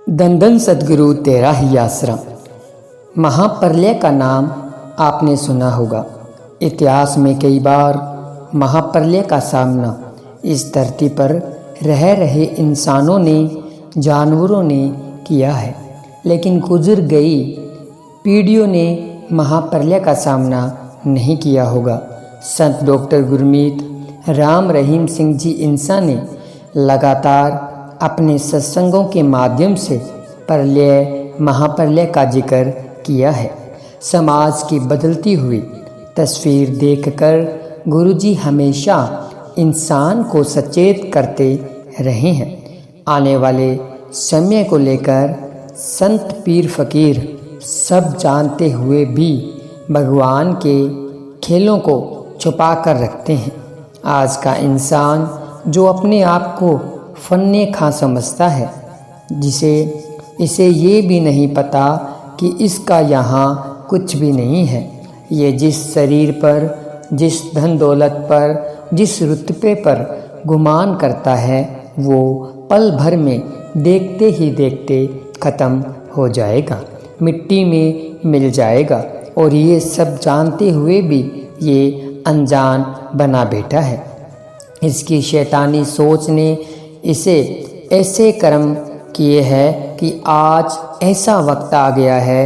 धन धन सद्गुरु तेरा ही आसरा। महाप्रलय का नाम आपने सुना होगा। इतिहास में कई बार महाप्रलय का सामना इस धरती पर रह रहे इंसानों ने, जानवरों ने किया है, लेकिन गुजर गई पीढ़ियों ने महाप्रलय का सामना नहीं किया होगा। संत डॉक्टर गुरमीत राम रहीम सिंह जी इंसा ने लगातार अपने सत्संगों के माध्यम से प्रलय, महाप्रलय का जिक्र किया है। समाज की बदलती हुई तस्वीर देखकर गुरुजी हमेशा इंसान को सचेत करते रहे हैं। आने वाले समय को लेकर संत पीर फकीर सब जानते हुए भी भगवान के खेलों को छुपा कर रखते हैं। आज का इंसान जो अपने आप को फन्ने खा समझता है, इसे ये भी नहीं पता कि इसका यहाँ कुछ भी नहीं है। ये जिस शरीर पर, जिस धन दौलत पर, जिस रुतबे पर गुमान करता है, वो पल भर में देखते ही देखते ख़त्म हो जाएगा, मिट्टी में मिल जाएगा। और ये सब जानते हुए भी ये अनजान बना बैठा है। इसकी शैतानी सोच ने इसे ऐसे कर्म किए हैं कि आज ऐसा वक्त आ गया है,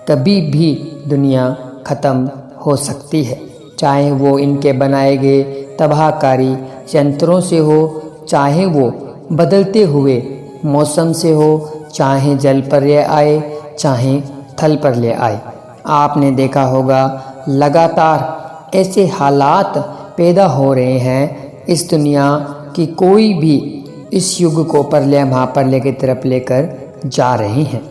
कभी भी दुनिया ख़त्म हो सकती है। चाहे वो इनके बनाए गए तबाहकारी यंत्रों से हो, चाहे वो बदलते हुए मौसम से हो, चाहे जल प्रलय आए, चाहे थल प्रलय आए। आपने देखा होगा लगातार ऐसे हालात पैदा हो रहे हैं इस दुनिया की, कोई भी इस युग को प्रलय महाप्रलय की तरफ लेकर जा रहे हैं।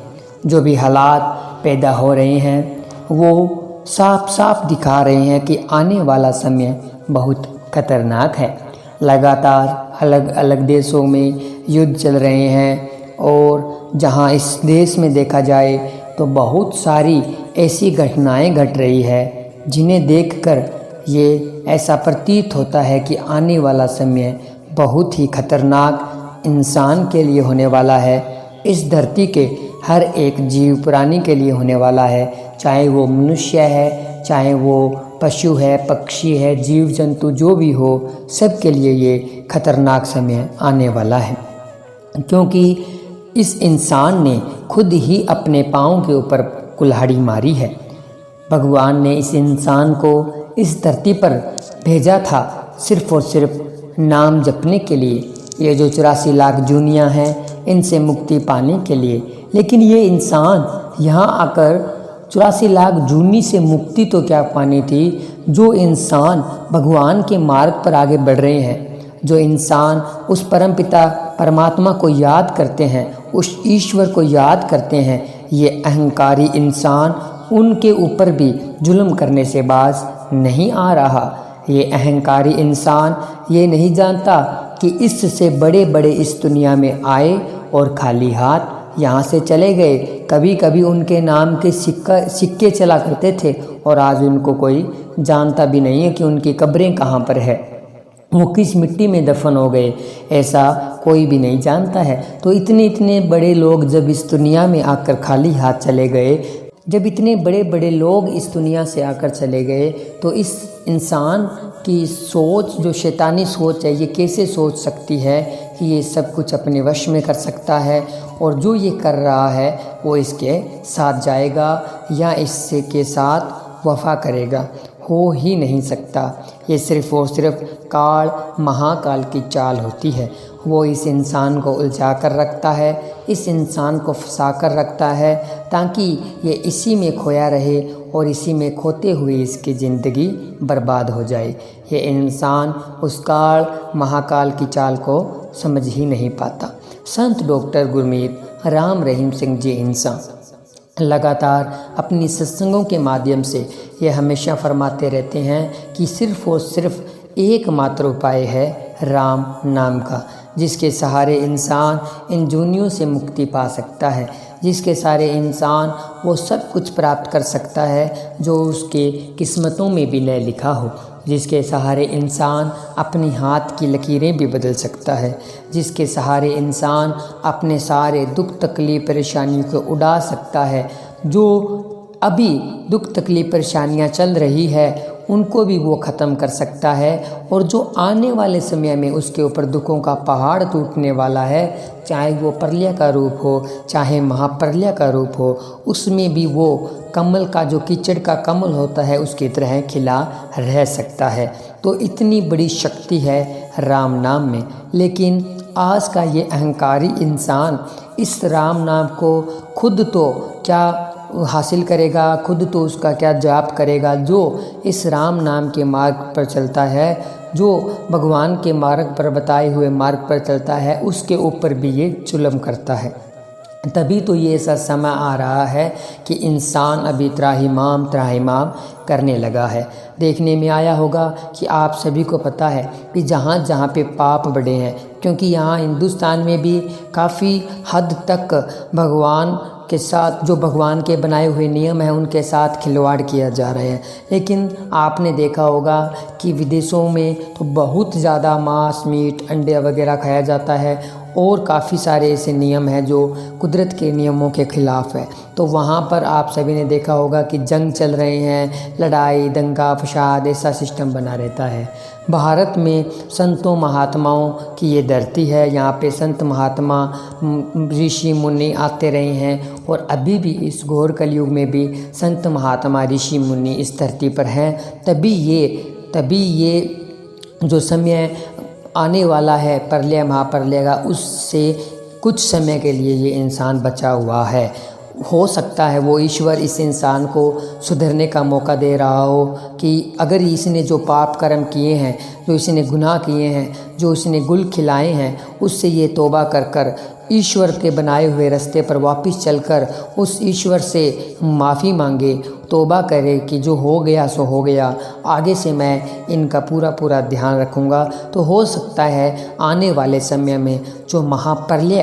जो भी हालात पैदा हो रहे हैं वो साफ साफ दिखा रहे हैं कि आने वाला समय बहुत खतरनाक है। लगातार अलग अलग देशों में युद्ध चल रहे हैं और जहां इस देश में देखा जाए तो बहुत सारी ऐसी घटनाएं घट रही है जिन्हें देखकर ये ऐसा प्रतीत होता है कि आने वाला समय बहुत ही खतरनाक इंसान के लिए होने वाला है। इस धरती के हर एक जीव प्राणी के लिए होने वाला है, चाहे वो मनुष्य है, चाहे वो पशु है, पक्षी है, जीव जंतु जो भी हो, सब के लिए ये खतरनाक समय आने वाला है। क्योंकि इस इंसान ने खुद ही अपने पाँव के ऊपर कुल्हाड़ी मारी है। भगवान ने इस इंसान को इस धरती पर भेजा था सिर्फ़ और सिर्फ नाम जपने के लिए। ये जो 84 लाख जूनियाँ हैं इनसे मुक्ति पाने के लिए। लेकिन ये इंसान यहाँ आकर 84 लाख जूनी से मुक्ति तो क्या पानी थी। जो इंसान भगवान के मार्ग पर आगे बढ़ रहे हैं, जो इंसान उस परमपिता परमात्मा को याद करते हैं, उस ईश्वर को याद करते हैं, ये अहंकारी इंसान उनके ऊपर भी जुल्म करने से बाज नहीं आ रहा। ये अहंकारी इंसान ये नहीं जानता कि इससे बड़े बड़े इस दुनिया में आए और खाली हाथ यहाँ से चले गए। कभी कभी उनके नाम के सिक्के चला करते थे और आज उनको कोई जानता भी नहीं है कि उनकी कब्रें कहाँ पर है, वो किस मिट्टी में दफन हो गए, ऐसा कोई भी नहीं जानता है। तो इतने बड़े लोग जब इस दुनिया में आकर खाली हाथ चले गए, जब इतने बड़े बड़े लोग इस दुनिया से आकर चले गए, तो इस इंसान की सोच, जो शैतानी सोच है, ये कैसे सोच सकती है कि ये सब कुछ अपने वश में कर सकता है और जो ये कर रहा है वो इसके साथ जाएगा या इससे के साथ वफा करेगा। हो ही नहीं सकता। ये सिर्फ़ और सिर्फ काल महाकाल की चाल होती है। वो इस इंसान को उलझा कर रखता है, इस इंसान को फंसा कर रखता है ताकि ये इसी में खोया रहे और इसी में खोते हुए इसकी ज़िंदगी बर्बाद हो जाए। ये इंसान उस काल महाकाल की चाल को समझ ही नहीं पाता। संत डॉक्टर गुरमीत राम रहीम सिंह जी इंसा लगातार अपनी सत्संगों के माध्यम से ये हमेशा फरमाते रहते हैं कि सिर्फ़ और सिर्फ एकमात्र उपाय है राम नाम का, जिसके सहारे इंसान इन जूनियों से मुक्ति पा सकता है, जिसके सारे इंसान वो सब कुछ प्राप्त कर सकता है जो उसके किस्मतों में भी न लिखा हो। जिसके सहारे इंसान अपनी हाथ की लकीरें भी बदल सकता है, जिसके सहारे इंसान अपने सारे दुख तकलीफ़ परेशानियों को उड़ा सकता है। जो अभी दुख तकलीफ़ परेशानियां चल रही है उनको भी वो ख़त्म कर सकता है, और जो आने वाले समय में उसके ऊपर दुखों का पहाड़ टूटने वाला है, चाहे वो प्रलय का रूप हो चाहे महाप्रलय का रूप हो, उसमें भी वो कमल का जो कीचड़ का कमल होता है उसकी तरह खिला रह सकता है। तो इतनी बड़ी शक्ति है राम नाम में। लेकिन आज का ये अहंकारी इंसान इस राम नाम को खुद तो क्या हासिल करेगा, खुद तो उसका क्या जाप करेगा। जो इस राम नाम के मार्ग पर चलता है, जो भगवान के मार्ग पर बताए हुए मार्ग पर चलता है, उसके ऊपर भी ये जुल्म करता है। तभी तो ये ऐसा समय आ रहा है कि इंसान अभी त्राहिमाम करने लगा है। देखने में आया होगा कि आप सभी को पता है कि जहाँ जहाँ पे पाप बढ़े हैं, क्योंकि यहाँ हिंदुस्तान में भी काफ़ी हद तक भगवान के साथ, जो भगवान के बनाए हुए नियम हैं उनके साथ खिलवाड़ किया जा रहा है। लेकिन आपने देखा होगा कि विदेशों में तो बहुत ज़्यादा मांस मीट अंडे वगैरह खाया जाता है, और काफ़ी सारे ऐसे नियम हैं जो कुदरत के नियमों के ख़िलाफ़ है। तो वहाँ पर आप सभी ने देखा होगा कि जंग चल रहे हैं, लड़ाई दंगा फसाद ऐसा सिस्टम बना रहता है। भारत में संतों महात्माओं की ये धरती है, यहाँ पे संत महात्मा ऋषि मुनि आते रहे हैं, और अभी भी इस घोर कलयुग में भी संत महात्मा ऋषि मुनि इस धरती पर हैं। तभी ये जो समय आने वाला है प्रलय महाप्रलय का, उससे कुछ समय के लिए ये इंसान बचा हुआ है। हो सकता है वो ईश्वर इस इंसान को सुधरने का मौका दे रहा हो कि अगर इसने जो पाप कर्म किए हैं, जो इसने गुनाह किए हैं, जो इसने गुल खिलाए हैं, उससे ये तौबा कर कर ईश्वर के बनाए हुए रास्ते पर वापस चलकर उस ईश्वर से माफ़ी मांगे, तौबा करे कि जो हो गया सो हो गया, आगे से मैं इनका पूरा ध्यान रखूँगा। तो हो सकता है आने वाले समय में जो महाप्रलय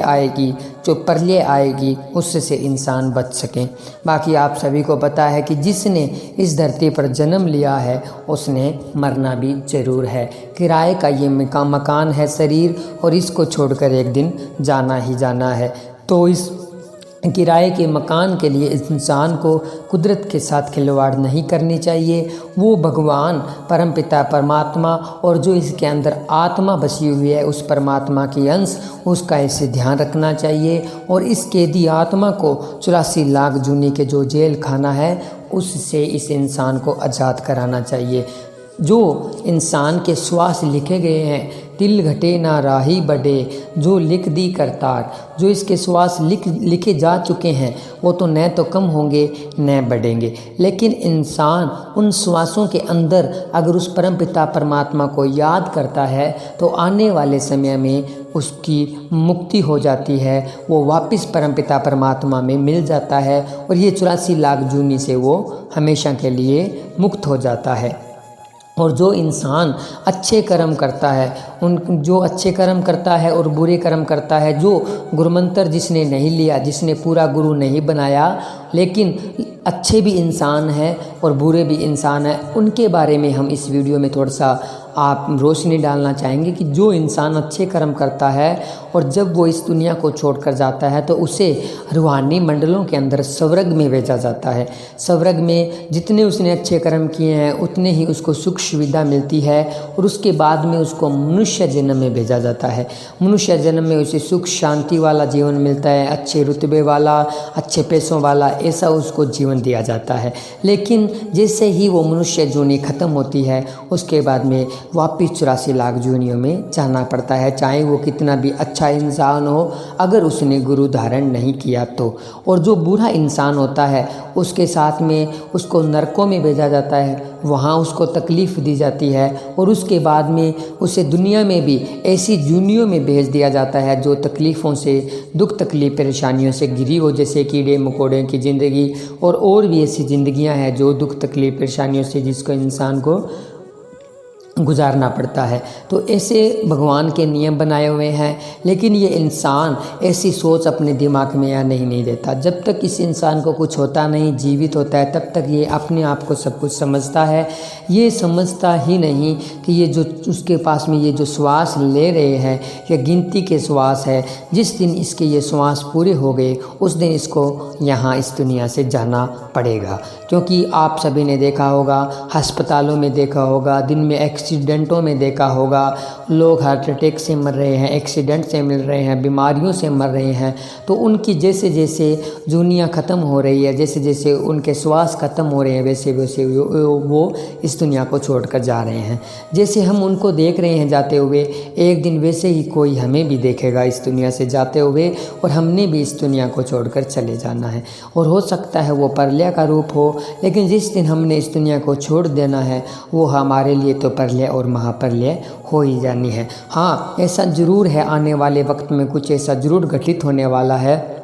आएगी उससे इंसान बच सकें। बाकी आप सभी को पता है कि जिसने इस धरती पर जन्म लिया है उसने मरना भी ज़रूर है। किराए का ये मकान है शरीर, और इसको छोड़कर एक दिन जाना ही जाना है। तो इस किराए के मकान के लिए इंसान को कुदरत के साथ खिलवाड़ नहीं करनी चाहिए। वो भगवान परमपिता परमात्मा और जो इसके अंदर आत्मा बसी हुई है उस परमात्मा की अंश, उसका इसे ध्यान रखना चाहिए। और इस कैदी आत्मा को 84 लाख जूनी के जो जेल खाना है उससे इस इंसान को आज़ाद कराना चाहिए। जो इंसान के श्वास लिखे गए हैं, तिल घटे ना राही बढ़े, जो लिख दी करतार, जो इसके श्वास लिखे जा चुके हैं वो तो न तो कम होंगे न बढ़ेंगे। लेकिन इंसान उन श्वासों के अंदर अगर उस परम पिता परमात्मा को याद करता है तो आने वाले समय में उसकी मुक्ति हो जाती है, वो वापस परमपिता परमात्मा में मिल जाता है, और ये 84 लाख जूनी से वो हमेशा के लिए मुक्त हो जाता है। और जो इंसान अच्छे कर्म करता है, जो अच्छे कर्म करता है और बुरे कर्म करता है, जो गुरुमंत्र जिसने नहीं लिया, जिसने पूरा गुरु नहीं बनाया, लेकिन अच्छे भी इंसान हैं और बुरे भी इंसान हैं, उनके बारे में हम इस वीडियो में थोड़ा सा आप रोशनी डालना चाहेंगे कि जो इंसान अच्छे कर्म करता है और जब वो इस दुनिया को छोड़कर जाता है तो उसे रूहानी मंडलों के अंदर स्वर्ग में भेजा जाता है। स्वर्ग में जितने उसने अच्छे कर्म किए हैं उतने ही उसको सुख सुविधा मिलती है, और उसके बाद में उसको मनुष्य जन्म में भेजा जाता है। मनुष्य जन्म में उसे सुख शांति वाला जीवन मिलता है, अच्छे रुतबे वाला, अच्छे पैसों वाला, ऐसा उसको जीवन दिया जाता है। लेकिन जैसे ही वो मनुष्य जूनी ख़त्म होती है उसके बाद में वापिस 84 लाख जूनियों में जाना पड़ता है, चाहे वो कितना भी अच्छा इंसान हो, अगर उसने गुरु धारण नहीं किया तो। और जो बुरा इंसान होता है उसके साथ में उसको नरकों में भेजा जाता है, वहाँ उसको तकलीफ़ दी जाती है, और उसके बाद में उसे दुनिया में भी ऐसी जूनियों में भेज दिया जाता है जो तकलीफ़ों से, दुख तकलीफ़ परेशानियों से घिरी हो, जैसे कीड़े मकोड़े की ज़िंदगी और भी ऐसी ज़िंदगियाँ हैं जो दुख तकलीफ़ परेशानियों से जिसको इंसान को गुजारना पड़ता है। तो ऐसे भगवान के नियम बनाए हुए हैं, लेकिन ये इंसान ऐसी सोच अपने दिमाग में या नहीं देता। जब तक इस इंसान को कुछ होता नहीं, जीवित होता है, तब तक ये अपने आप को सब कुछ समझता है। ये समझता ही नहीं कि ये जो उसके पास में ये जो श्वास ले रहे हैं, ये गिनती के श्वास है। जिस दिन इसके ये श्वास पूरे हो गए, उस दिन इसको यहाँ इस दुनिया से जाना पड़ेगा। क्योंकि आप सभी ने देखा होगा, अस्पतालों में देखा होगा, दिन में एक्सीडेंटों में देखा होगा, लोग हार्ट अटैक से मर रहे हैं, एक्सीडेंट से मिल रहे हैं, बीमारियों से मर रहे हैं। तो उनकी जैसे जैसे दुनिया ख़त्म हो रही है, जैसे जैसे उनके श्वास ख़त्म हो रहे हैं, वैसे वैसे वो इस दुनिया को छोड़कर जा रहे हैं। जैसे हम उनको देख रहे हैं जाते हुए, एक दिन वैसे ही कोई हमें भी देखेगा इस दुनिया से जाते हुए, और हमने भी इस दुनिया को छोड़कर चले जाना है। और हो सकता है वो प्रलय का रूप हो, लेकिन जिस दिन हमने इस दुनिया को छोड़ देना है, वो हमारे लिए तो प्रलय और महाप्रलय हो ही जानी है। हाँ, ऐसा ज़रूर है, आने वाले वक्त में कुछ ऐसा ज़रूर घटित होने वाला है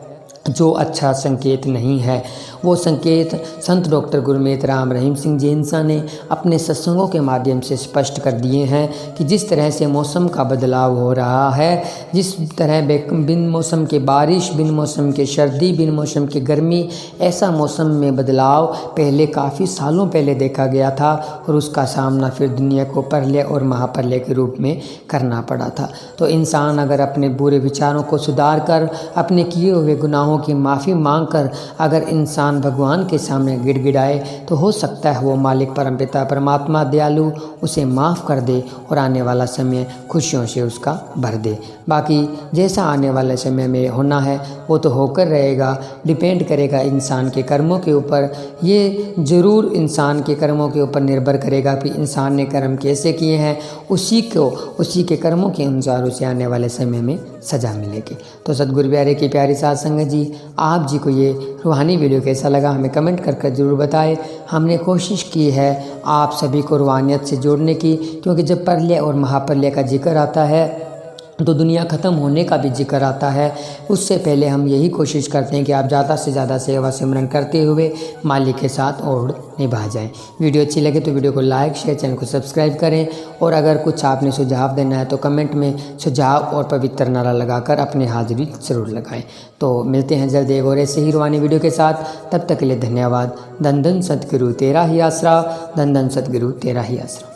जो अच्छा संकेत नहीं है। वो संकेत संत डॉक्टर गुरमीत राम रहीम सिंह जींसा ने अपने सत्संगों के माध्यम से स्पष्ट कर दिए हैं कि जिस तरह से मौसम का बदलाव हो रहा है, जिस तरह बिन मौसम के बारिश, बिन मौसम के सर्दी, बिन मौसम की गर्मी, ऐसा मौसम में बदलाव पहले काफ़ी सालों पहले देखा गया था, और उसका सामना फिर दुनिया को प्रलय और महाप्रलय के रूप में करना पड़ा था। तो इंसान अगर अपने बुरे विचारों को सुधार कर, अपने किए हुए गुनाहों की माफ़ी मांग कर अगर इंसान भगवान के सामने गिड़गिड़ाए, तो हो सकता है वो मालिक परमपिता परमात्मा दयालु उसे माफ़ कर दे और आने वाला समय खुशियों से उसका भर दे। बाकी जैसा आने वाले समय में होना है वो तो होकर रहेगा, डिपेंड करेगा इंसान के कर्मों के ऊपर। ये ज़रूर इंसान के कर्मों के ऊपर निर्भर करेगा कि इंसान ने कर्म कैसे किए हैं, उसी के कर्मों के अनुसार उसे आने वाले समय में सज़ा मिलेगी। तो सतगुरु प्यारे की प्यारी साध संगत जी, आप जी को ये रूहानी वीडियो कैसा लगा हमें कमेंट कर ज़रूर बताएं। हमने कोशिश की है आप सभी को रूहानियत से जोड़ने की, क्योंकि जब प्रलय और महाप्रलय का जिक्र आता है तो दुनिया ख़त्म होने का भी जिक्र आता है। उससे पहले हम यही कोशिश करते हैं कि आप ज़्यादा से ज़्यादा सेवा सिमरन करते हुए मालिक के साथ और निभा जाएं। वीडियो अच्छी लगे तो वीडियो को लाइक शेयर, चैनल को सब्सक्राइब करें, और अगर कुछ आपने सुझाव देना है तो कमेंट में सुझाव और पवित्र नारा लगाकर अपनी हाजिरी ज़रूर लगाएं। तो मिलते हैं जल्द एक और ऐसे ही रूहानी वीडियो के साथ। तब तक के लिए धन्यवाद। धन धन सतगुरु तेरा ही आसरा, धन धन सतगुरु तेरा ही आसरा।